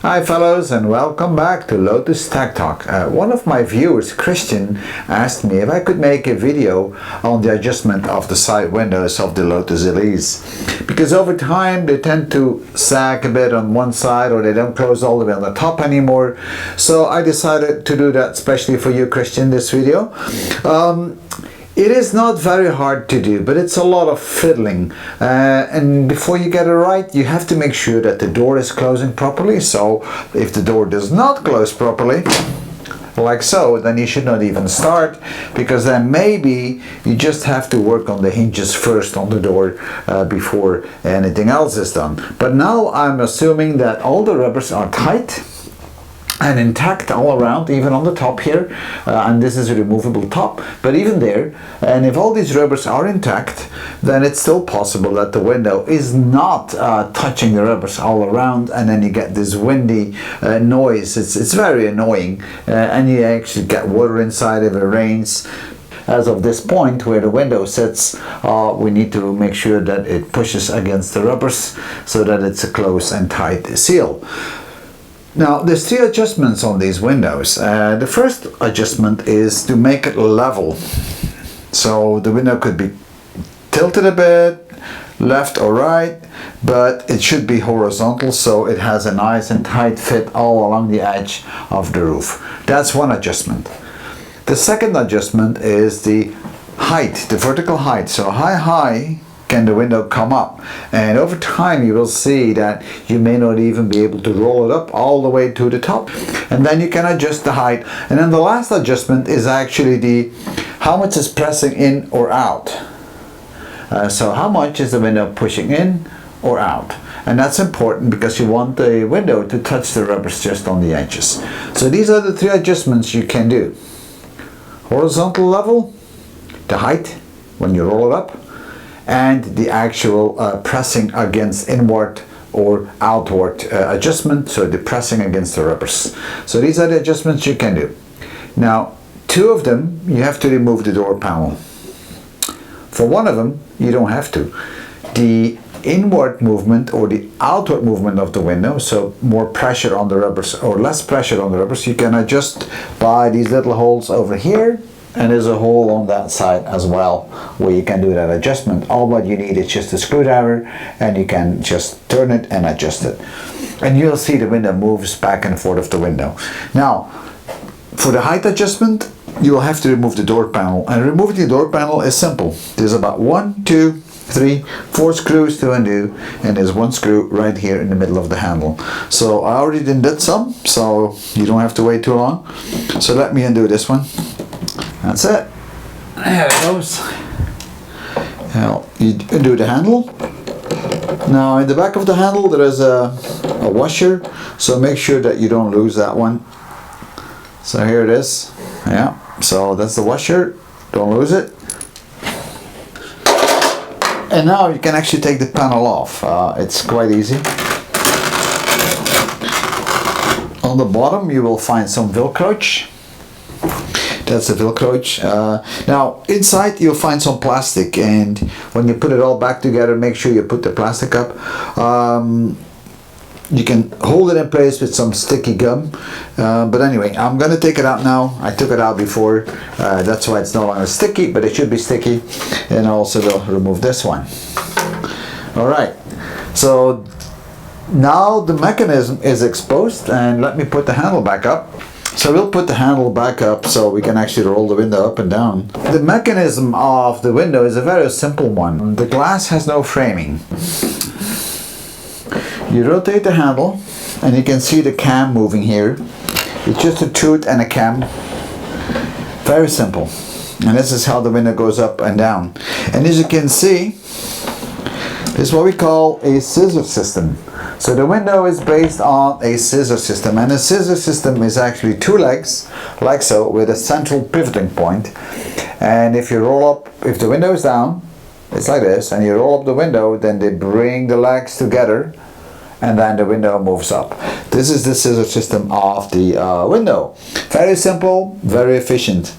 Hi fellows, and welcome back to Lotus Tech Talk. One of my viewers, Christian, asked me if I could make a video on the adjustment of the side windows of the Lotus Elise, because over time they tend to sag a bit on one side, or they don't close all the way on the top anymore. So I decided to do that especially for you, Christian, this video. It is not very hard to do, but it's a lot of fiddling, and before you get it right, you have to make sure that the door is closing properly. So if the door does not close properly, like so, then you should not even start, because then maybe you just have to work on the hinges first on the door before anything else is done. But now I'm assuming that all the rubbers are tight and intact all around, even on the top here, and this is a removable top, but even there, and if all these rubbers are intact, then it's still possible that the window is not touching the rubbers all around, and then you get this windy noise. It's very annoying, and you actually get water inside if it rains. As of this point where the window sits, we need to make sure that it pushes against the rubbers so that it's a close and tight seal. Now, there's three adjustments on these windows. The first adjustment is to make it level. So the window could be tilted a bit, left or right, but it should be horizontal so it has a nice and tight fit all along the edge of the roof. That's one adjustment. The second adjustment is the height, the vertical height. So how high can the window come up, and over time you will see that you may not even be able to roll it up all the way to the top, and then you can adjust the height. And then the last adjustment is actually the how much is pressing in or out. So how much is the window pushing in or out, and that's important because you want the window to touch the rubbers just on the edges. So these are the three adjustments you can do: horizontal level, the height when you roll it up, and the actual pressing against inward or outward adjustment, so the pressing against the rubbers. So these are the adjustments you can do. Now, two of them you have to remove the door panel. For one of them you don't have to. The inward movement or the outward movement of the window, so more pressure on the rubbers or less pressure on the rubbers, you can adjust by these little holes over here. And there's a hole on that side as well where you can do that adjustment. All what you need is just a screwdriver, and you can just turn it and adjust it. And you'll see the window moves back and forth of the window. Now, for the height adjustment, you will have to remove the door panel. And removing the door panel is simple. There's about 1, 2, 3, 4 screws to undo, and there's one screw right here in the middle of the handle. So I already did some, so you don't have to wait too long. So let me undo this one. That's it. There it goes. Now you undo the handle. Now in the back of the handle there is a washer, so make sure that you don't lose that one. So here it is. Yeah, so that's the washer. Don't lose it. And now you can actually take the panel off. It's quite easy. On the bottom you will find some Velcro. That's the Velcro. Now inside you'll find some plastic, and when you put it all back together, make sure you put the plastic up. You can hold it in place with some sticky gum, but anyway, I'm gonna take it out now. I took it out before, that's why it's no longer sticky, but it should be sticky. And also will remove this one. Alright, so now the mechanism is exposed, and let me put the handle back up. So we'll put the handle back up so we can actually roll the window up and down. The mechanism of the window is a very simple one. The glass has no framing. You rotate the handle, and you can see the cam moving here. It's just a tooth and a cam. Very simple. And this is how the window goes up and down. And as you can see, this is what we call a scissor system. So the window is based on a scissor system, and a scissor system is actually two legs, like so, with a central pivoting point. And if you roll up, if the window is down, it's like this, and you roll up the window, then they bring the legs together, and then the window moves up. This is the scissor system of the window. Very simple, very efficient.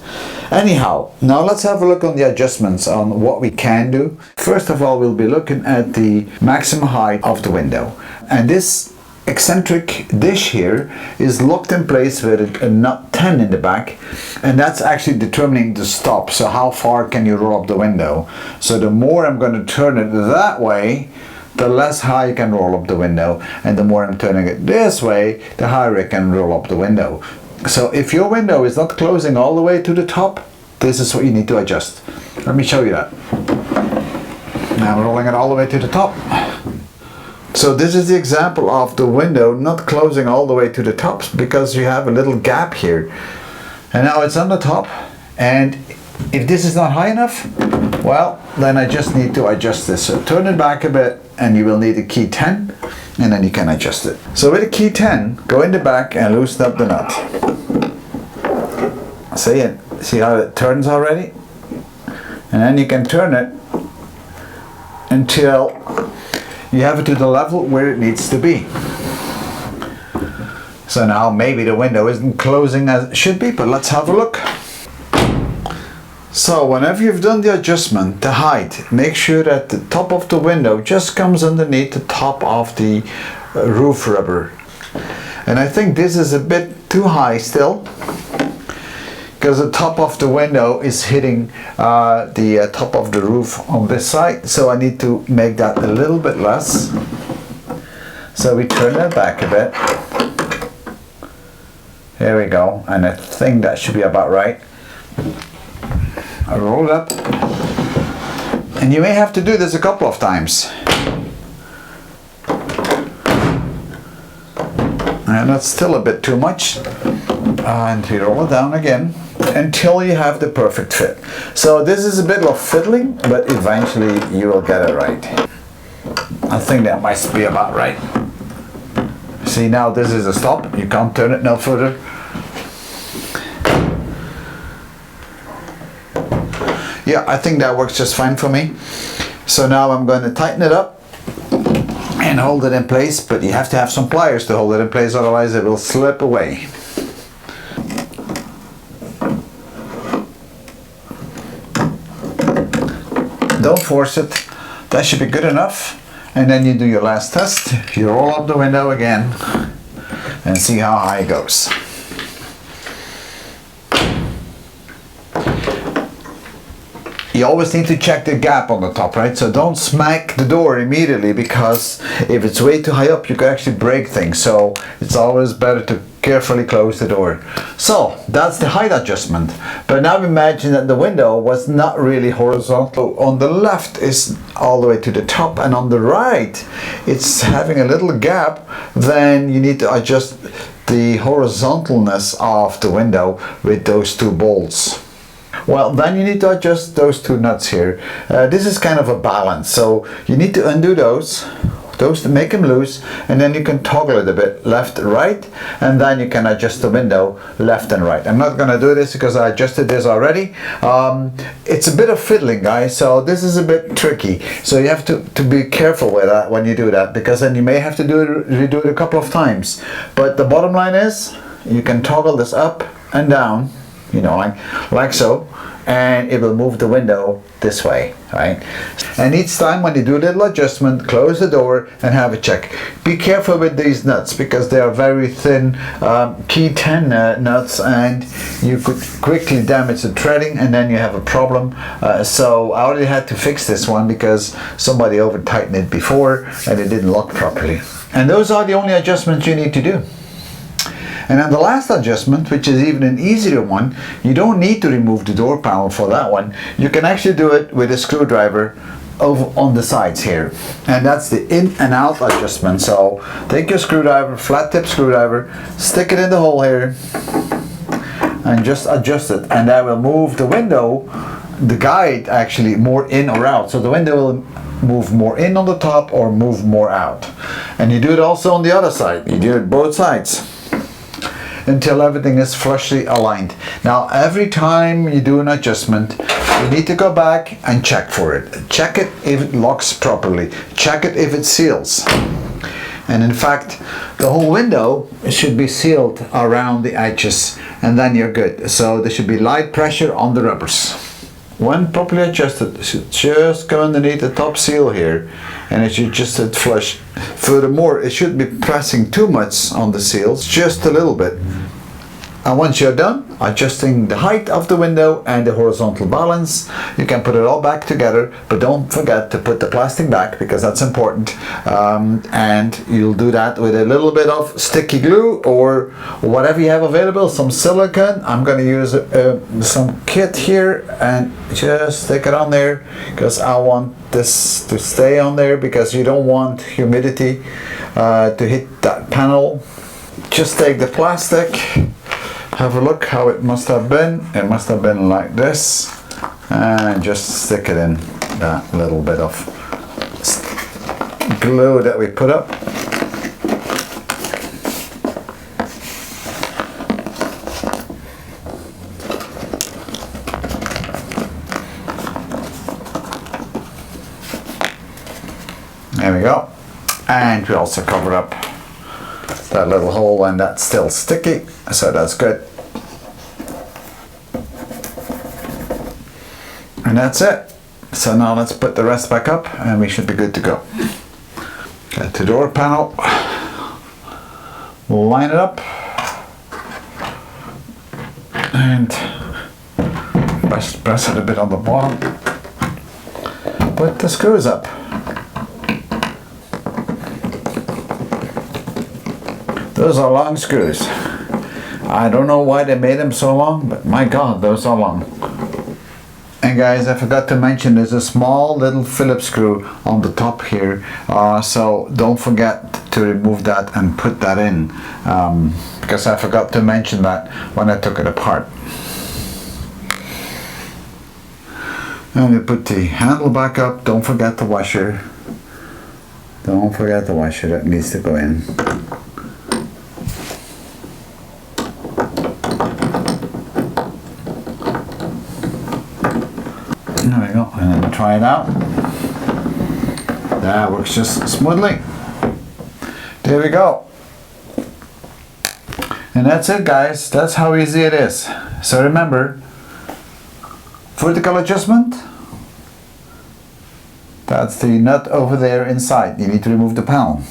Anyhow, now let's have a look on the adjustments on what we can do. First of all, we'll be looking at the maximum height of the window. And this eccentric dish here is locked in place with a nut 10 in the back, and that's actually determining the stop. So how far can you roll up the window? So the more I'm going to turn it that way, the less high you can roll up the window, and the more I'm turning it this way, the higher I can roll up the window. So if your window is not closing all the way to the top, this is what you need to adjust. Let me show you that. Now I'm rolling it all the way to the top. So this is the example of the window not closing all the way to the top because you have a little gap here. And now it's on the top, and if this is not high enough, well, then I just need to adjust this. So turn it back a bit, and you will need a key 10, and then you can adjust it. So with a key 10, go in the back and loosen up the nut. See how it turns already? And then you can turn it until you have it to the level where it needs to be. So now maybe the window isn't closing as it should be, but let's have a look. So whenever you've done the adjustment, the height, make sure that the top of the window just comes underneath the top of the roof rubber. And I think this is a bit too high still, because the top of the window is hitting the top of the roof on this side. So I need to make that a little bit less. So we turn that back a bit. There we go, and I think that should be about right. I roll it up, and you may have to do this a couple of times. And that's still a bit too much. And you roll it down again until you have the perfect fit. So this is a bit of fiddling, but eventually you will get it right. I think that might be about right. See, now this is a stop. You can't turn it no further. Yeah, I think that works just fine for me. So now I'm going to tighten it up and hold it in place, but you have to have some pliers to hold it in place, otherwise it will slip away. Don't force it. That should be good enough. And then you do your last test. You roll up the window again and see how high it goes. You always need to check the gap on the top, right? So don't smack the door immediately, because if it's way too high up, you can actually break things. So it's always better to carefully close the door. So that's the height adjustment. But now imagine that the window was not really horizontal. On the left is all the way to the top, and on the right it's having a little gap. Then you need to adjust the horizontalness of the window with those two bolts. Well, then you need to adjust those two nuts here. This is kind of a balance, so you need to undo those to make them loose, and then you can toggle it a bit left, right, and then you can adjust the window left and right. I'm not going to do this because I adjusted this already. It's a bit of fiddling, guys, so this is a bit tricky. So you have to be careful with that when you do that, because then you may have to redo it a couple of times. But the bottom line is, you can toggle this up and down, you know, like so, and it will move the window this way, right? And each time when you do a little adjustment, close the door and have a check. Be careful with these nuts, because they are very thin key 10 nuts, and you could quickly damage the threading, and then you have a problem. So I already had to fix this one because somebody over tightened it before and it didn't lock properly. And those are the only adjustments you need to do. And then the last adjustment, which is even an easier one, you don't need to remove the door panel for that one. You can actually do it with a screwdriver over on the sides here. And that's the in and out adjustment. So take your screwdriver, flat tip screwdriver, stick it in the hole here, and just adjust it. And that will move the window, the guide actually, more in or out. So the window will move more in on the top or move more out. And you do it also on the other side. You do it both sides until everything is flushly aligned. Now every time you do an adjustment, you need to go back and check for it. Check it if it locks properly. Check it if it seals. And in fact, the whole window should be sealed around the edges, and then you're good. So there should be light pressure on the rubbers. when properly adjusted, it should just go underneath the top seal here, and it should just sit flush. Furthermore, it shouldn't be pressing too much on the seals, just a little bit. And once you're done adjusting the height of the window and the horizontal balance, you can put it all back together, but don't forget to put the plastic back because that's important. And you'll do that with a little bit of sticky glue or whatever you have available, some silicone. I'm going to use some kit here and just stick it on there because I want this to stay on there because you don't want humidity to hit that panel. Just take the plastic. Have a look how it must have been. It must have been like this, and just stick it in that little bit of glue that we put up. There we go. And we also cover up that little hole, and that's still sticky, so that's good. And that's it. So now let's put the rest back up and we should be good to go. Get the door panel, line it up, and press it a bit on the bottom. Put the screws up. Those are long screws. I don't know why they made them so long, but my God, those are long. And guys, I forgot to mention there's a small little Phillips screw on the top here, so don't forget to remove that and put that in, because I forgot to mention that when I took it apart. And we put the handle back up. Don't forget the washer. Don't forget the washer, that needs to go in. There we go, and then try it out. That works just smoothly. There we go. And that's it, guys. That's how easy it is. So remember, vertical adjustment, that's the nut over there inside. You need to remove the panel.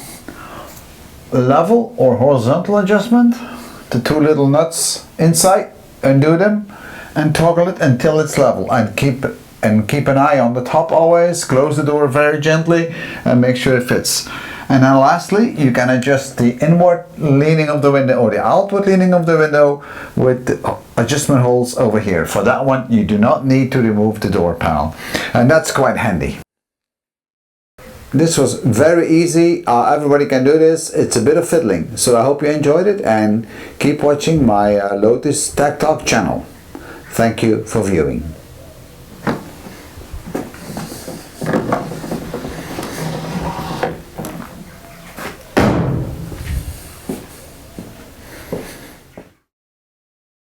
Level or horizontal adjustment, the two little nuts inside, undo them and toggle it until it's level, and keep an eye on the top always. Close the door very gently and make sure it fits. And then lastly, you can adjust the inward leaning of the window or the outward leaning of the window with the adjustment holes over here. For that one, you do not need to remove the door panel, and that's quite handy. This was very easy. Everybody can do this. It's a bit of fiddling. So I hope you enjoyed it, and keep watching my Lotus Tech Talk channel. Thank you for viewing.